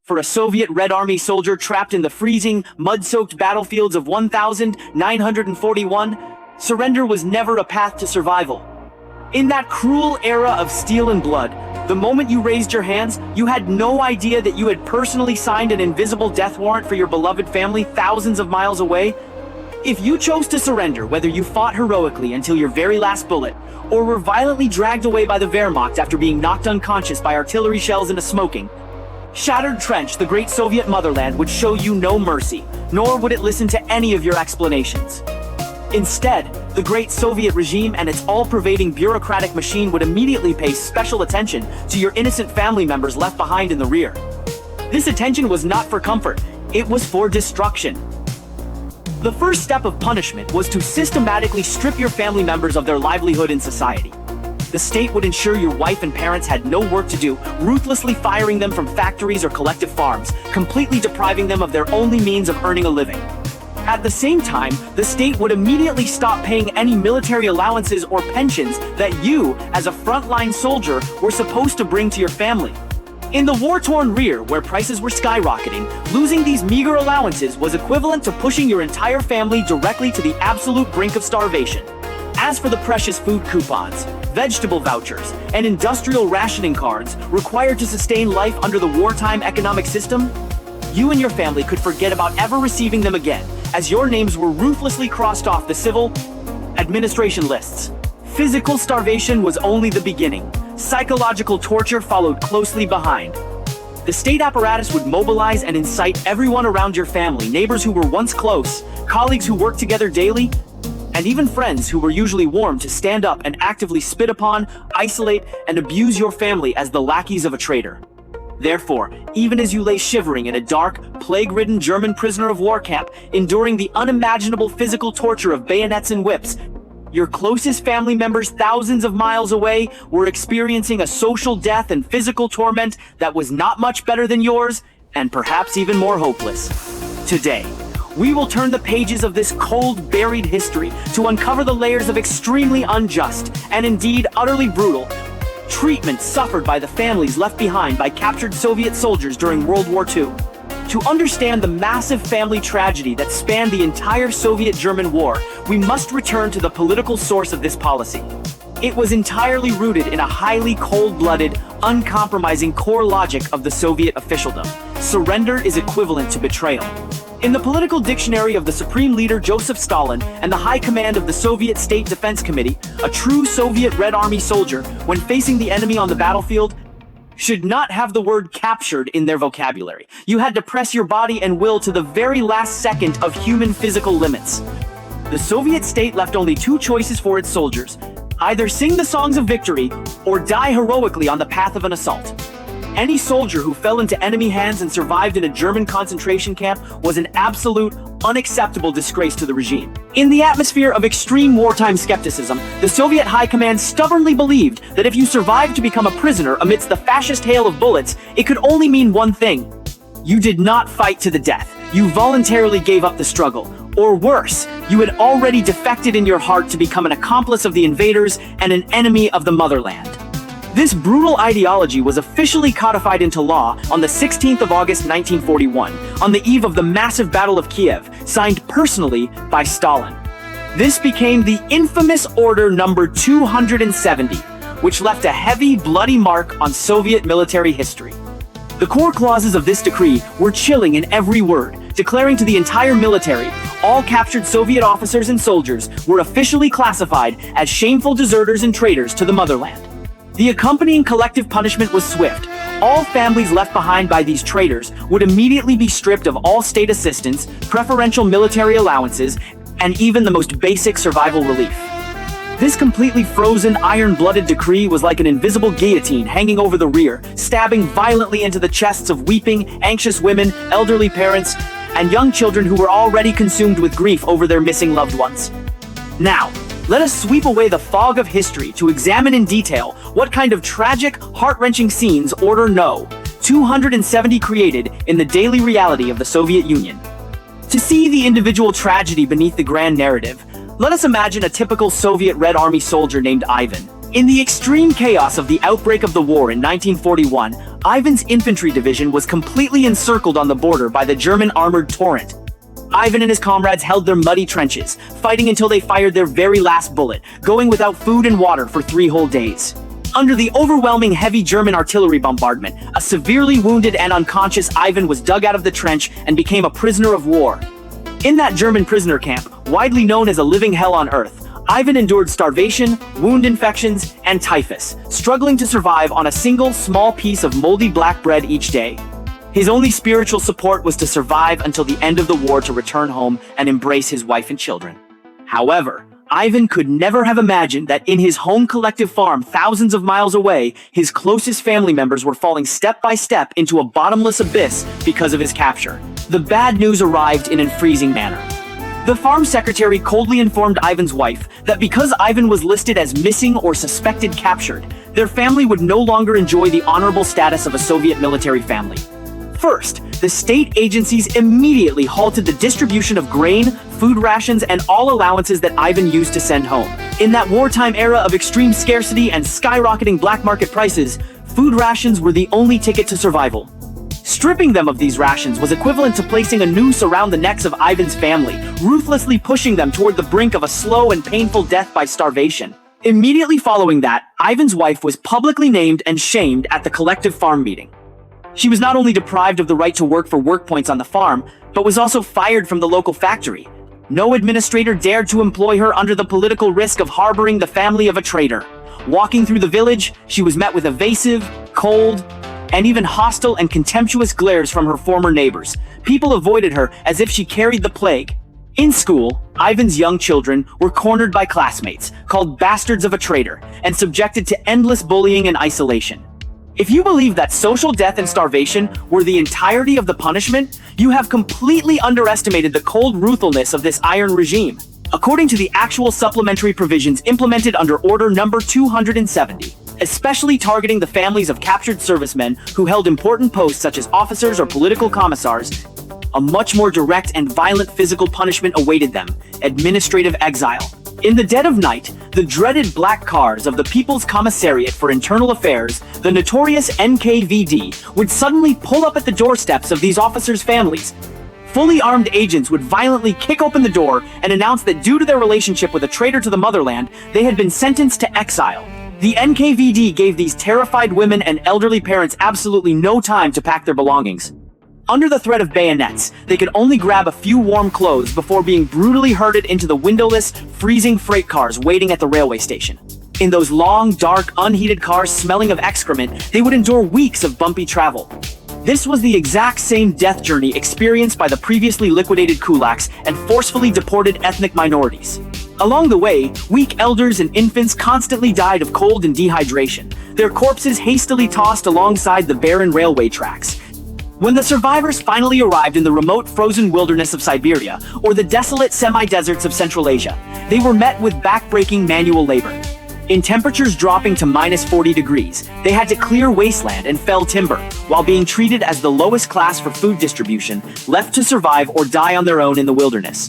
For a Soviet Red Army soldier trapped in the freezing, mud-soaked battlefields of 1941, surrender was never a path to survival. In that cruel era of steel and blood, the moment you raised your hands, you had no idea that you had personally signed an invisible death warrant for your beloved family thousands of miles away. If you chose to surrender, whether you fought heroically until your very last bullet, or were violently dragged away by the Wehrmacht after being knocked unconscious by artillery shells in a smoking, shattered trench, the great Soviet motherland would show you no mercy, nor would it listen to any of your explanations. Instead, the great Soviet regime and its all-pervading bureaucratic machine would immediately pay special attention to your innocent family members left behind in the rear. This attention was not for comfort, it was for destruction. The first step of punishment was to systematically strip your family members of their livelihood in society. The state would ensure your wife and parents had no work to do, ruthlessly firing them from factories or collective farms, completely depriving them of their only means of earning a living. At the same time, the state would immediately stop paying any military allowances or pensions that you, as a frontline soldier, were supposed to bring to your family. In the war-torn rear, where prices were skyrocketing, losing these meager allowances was equivalent to pushing your entire family directly to the absolute brink of starvation. As for the precious food coupons, vegetable vouchers, and industrial rationing cards required to sustain life under the wartime economic system, you and your family could forget about ever receiving them again, as your names were ruthlessly crossed off the civil administration lists. Physical starvation was only the beginning. Psychological torture followed closely behind. The state apparatus would mobilize and incite everyone around your family, neighbors who were once close, colleagues who worked together daily, and even friends who were usually warm, to stand up and actively spit upon, isolate, and abuse your family as the lackeys of a traitor. Therefore, even as you lay shivering in a dark, plague-ridden German prisoner of war camp, enduring the unimaginable physical torture of bayonets and whips, your closest family members thousands of miles away were experiencing a social death and physical torment that was not much better than yours, and perhaps even more hopeless. Today, we will turn the pages of this cold, buried history to uncover the layers of extremely unjust, and indeed utterly brutal, treatment suffered by the families left behind by captured Soviet soldiers during World War II. To understand the massive family tragedy that spanned the entire Soviet-German war, we must return to the political source of this policy. It was entirely rooted in a highly cold-blooded, uncompromising core logic of the Soviet officialdom. Surrender is equivalent to betrayal. In the political dictionary of the Supreme Leader Joseph Stalin and the High Command of the Soviet State Defense Committee, a true Soviet Red Army soldier, when facing the enemy on the battlefield, should not have the word captured in their vocabulary. You had to press your body and will to the very last second of human physical limits. The Soviet state left only two choices for its soldiers: either sing the songs of victory or die heroically on the path of an assault. Any soldier who fell into enemy hands and survived in a German concentration camp was an absolute, unacceptable disgrace to the regime. In the atmosphere of extreme wartime skepticism, the Soviet High Command stubbornly believed that if you survived to become a prisoner amidst the fascist hail of bullets, it could only mean one thing: you did not fight to the death. You voluntarily gave up the struggle. Or worse, you had already defected in your heart to become an accomplice of the invaders and an enemy of the motherland. This brutal ideology was officially codified into law on the 16th of August 1941, on the eve of the massive Battle of Kiev, signed personally by Stalin. This became the infamous Order Number 270, which left a heavy, bloody mark on Soviet military history. The core clauses of this decree were chilling in every word, declaring to the entire military, all captured Soviet officers and soldiers were officially classified as shameful deserters and traitors to the motherland. The accompanying collective punishment was swift. All families left behind by these traitors would immediately be stripped of all state assistance, preferential military allowances, and even the most basic survival relief. This completely frozen, iron-blooded decree was like an invisible guillotine hanging over the rear, stabbing violently into the chests of weeping, anxious women, elderly parents, and young children who were already consumed with grief over their missing loved ones. Now, let us sweep away the fog of history to examine in detail what kind of tragic, heart-wrenching scenes Order No. 270 created in the daily reality of the Soviet Union. To see the individual tragedy beneath the grand narrative, let us imagine a typical Soviet Red Army soldier named Ivan. In the extreme chaos of the outbreak of the war in 1941, Ivan's infantry division was completely encircled on the border by the German armored torrent. Ivan and his comrades held their muddy trenches, fighting until they fired their very last bullet, going without food and water for 3 whole days. Under the overwhelming heavy German artillery bombardment, a severely wounded and unconscious Ivan was dug out of the trench and became a prisoner of war. In that German prisoner camp, widely known as a living hell on earth, Ivan endured starvation, wound infections, and typhus, struggling to survive on a single small piece of moldy black bread each day. His only spiritual support was to survive until the end of the war to return home and embrace his wife and children. However, Ivan could never have imagined that in his home collective farm thousands of miles away, his closest family members were falling step by step into a bottomless abyss because of his capture. The bad news arrived in a freezing manner. The farm secretary coldly informed Ivan's wife that because Ivan was listed as missing or suspected captured, their family would no longer enjoy the honorable status of a Soviet military family. First, the state agencies immediately halted the distribution of grain, food rations, and all allowances that Ivan used to send home. In that wartime era of extreme scarcity and skyrocketing black market prices, food rations were the only ticket to survival. Stripping them of these rations was equivalent to placing a noose around the necks of Ivan's family, ruthlessly pushing them toward the brink of a slow and painful death by starvation. Immediately following that, Ivan's wife was publicly named and shamed at the collective farm meeting. She was not only deprived of the right to work for work points on the farm, but was also fired from the local factory. No administrator dared to employ her under the political risk of harboring the family of a traitor. Walking through the village, she was met with evasive, cold, and even hostile and contemptuous glares from her former neighbors. People avoided her as if she carried the plague. In school, Ivan's young children were cornered by classmates, called bastards of a traitor, and subjected to endless bullying and isolation. If you believe that social death and starvation were the entirety of the punishment, you have completely underestimated the cold ruthlessness of this iron regime. According to the actual supplementary provisions implemented under Order Number 270, especially targeting the families of captured servicemen who held important posts such as officers or political commissars, a much more direct and violent physical punishment awaited them: administrative exile. In the dead of night, the dreaded black cars of the People's Commissariat for Internal Affairs, the notorious NKVD, would suddenly pull up at the doorsteps of these officers' families. Fully armed agents would violently kick open the door and announce that due to their relationship with a traitor to the motherland, they had been sentenced to exile. The NKVD gave these terrified women and elderly parents absolutely no time to pack their belongings. Under the threat of bayonets, they could only grab a few warm clothes before being brutally herded into the windowless, freezing freight cars waiting at the railway station. In those long, dark, unheated cars smelling of excrement, they would endure weeks of bumpy travel. This was the exact same death journey experienced by the previously liquidated kulaks and forcefully deported ethnic minorities. Along the way, weak elders and infants constantly died of cold and dehydration, their corpses hastily tossed alongside the barren railway tracks. When the survivors finally arrived in the remote frozen wilderness of Siberia, or the desolate semi-deserts of Central Asia, they were met with back-breaking manual labor. In temperatures dropping to -40 degrees, they had to clear wasteland and fell timber, while being treated as the lowest class for food distribution, left to survive or die on their own in the wilderness.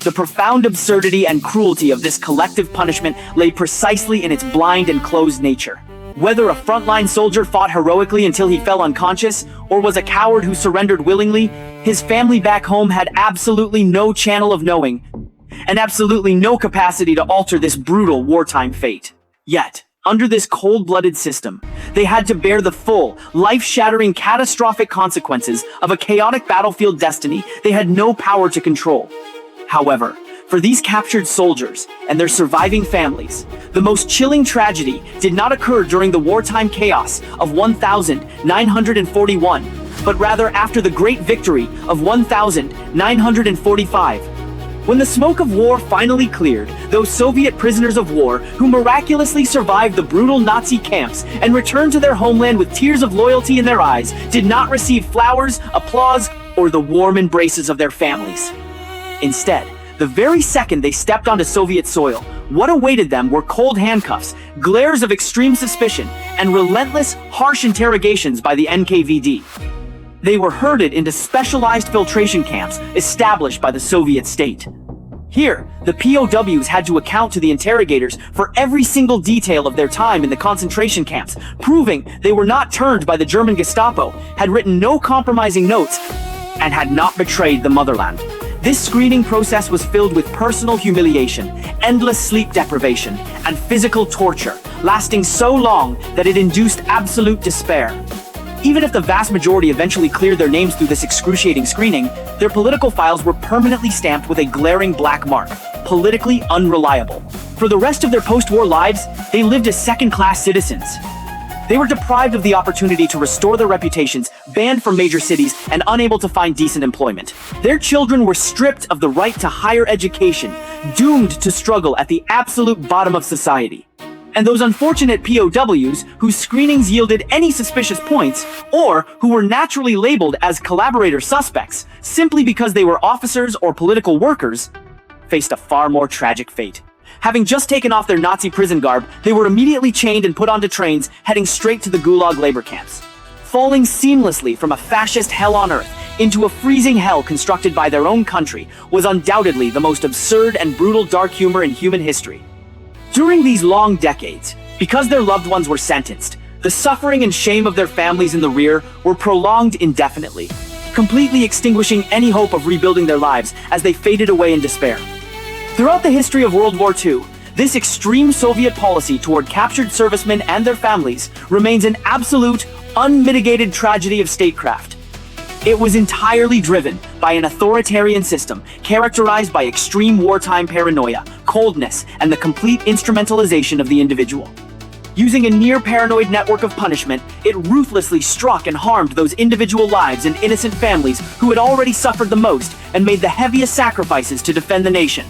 The profound absurdity and cruelty of this collective punishment lay precisely in its blind and closed nature. Whether a frontline soldier fought heroically until he fell unconscious, or was a coward who surrendered willingly, his family back home had absolutely no channel of knowing, and absolutely no capacity to alter this brutal wartime fate. Yet, under this cold-blooded system, they had to bear the full, life-shattering, catastrophic consequences of a chaotic battlefield destiny they had no power to control. However, for these captured soldiers and their surviving families, the most chilling tragedy did not occur during the wartime chaos of 1941, but rather after the great victory of 1945. When the smoke of war finally cleared, those Soviet prisoners of war who miraculously survived the brutal Nazi camps and returned to their homeland with tears of loyalty in their eyes did not receive flowers, applause, or the warm embraces of their families. Instead, the very second they stepped onto Soviet soil, what awaited them were cold handcuffs, glares of extreme suspicion, and relentless, harsh interrogations by the NKVD. They were herded into specialized filtration camps established by the Soviet state. Here, the POWs had to account to the interrogators for every single detail of their time in the concentration camps, proving they were not turned by the German Gestapo, had written no compromising notes, and had not betrayed the motherland. This screening process was filled with personal humiliation, endless sleep deprivation, and physical torture, lasting so long that it induced absolute despair. Even if the vast majority eventually cleared their names through this excruciating screening, their political files were permanently stamped with a glaring black mark: politically unreliable. For the rest of their post-war lives, they lived as second-class citizens. They were deprived of the opportunity to restore their reputations, banned from major cities, and unable to find decent employment. Their children were stripped of the right to higher education, doomed to struggle at the absolute bottom of society. And those unfortunate POWs whose screenings yielded any suspicious points, or who were naturally labeled as collaborator suspects simply because they were officers or political workers, faced a far more tragic fate. Having just taken off their Nazi prison garb, they were immediately chained and put onto trains heading straight to the Gulag labor camps. Falling seamlessly from a fascist hell on earth into a freezing hell constructed by their own country was undoubtedly the most absurd and brutal dark humor in human history. During these long decades, because their loved ones were sentenced, the suffering and shame of their families in the rear were prolonged indefinitely, completely extinguishing any hope of rebuilding their lives as they faded away in despair. Throughout the history of World War II, this extreme Soviet policy toward captured servicemen and their families remains an absolute, unmitigated tragedy of statecraft. It was entirely driven by an authoritarian system characterized by extreme wartime paranoia, coldness, and the complete instrumentalization of the individual. Using a near-paranoid network of punishment, it ruthlessly struck and harmed those individual lives and innocent families who had already suffered the most and made the heaviest sacrifices to defend the nation.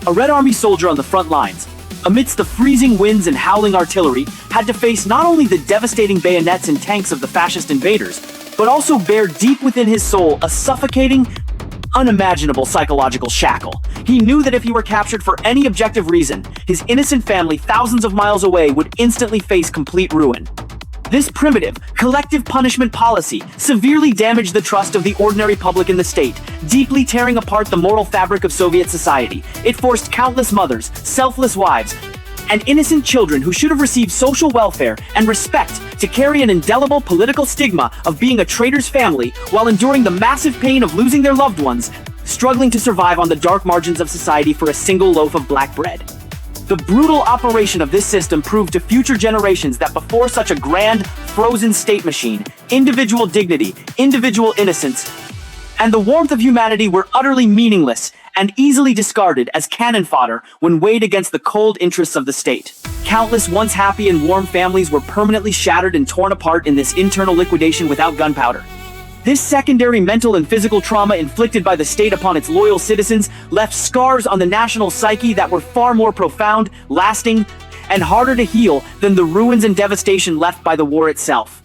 A Red Army soldier on the front lines, amidst the freezing winds and howling artillery, had to face not only the devastating bayonets and tanks of the fascist invaders, but also bear deep within his soul a suffocating, unimaginable psychological shackle. He knew that if he were captured for any objective reason, his innocent family thousands of miles away would instantly face complete ruin. This primitive, collective punishment policy severely damaged the trust of the ordinary public in the state, deeply tearing apart the moral fabric of Soviet society. It forced countless mothers, selfless wives, and innocent children who should have received social welfare and respect to carry an indelible political stigma of being a traitor's family while enduring the massive pain of losing their loved ones, struggling to survive on the dark margins of society for a single loaf of black bread. The brutal operation of this system proved to future generations that before such a grand, frozen state machine, individual dignity, individual innocence, and the warmth of humanity were utterly meaningless and easily discarded as cannon fodder when weighed against the cold interests of the state. Countless once happy and warm families were permanently shattered and torn apart in this internal liquidation without gunpowder. This secondary mental and physical trauma inflicted by the state upon its loyal citizens left scars on the national psyche that were far more profound, lasting, and harder to heal than the ruins and devastation left by the war itself.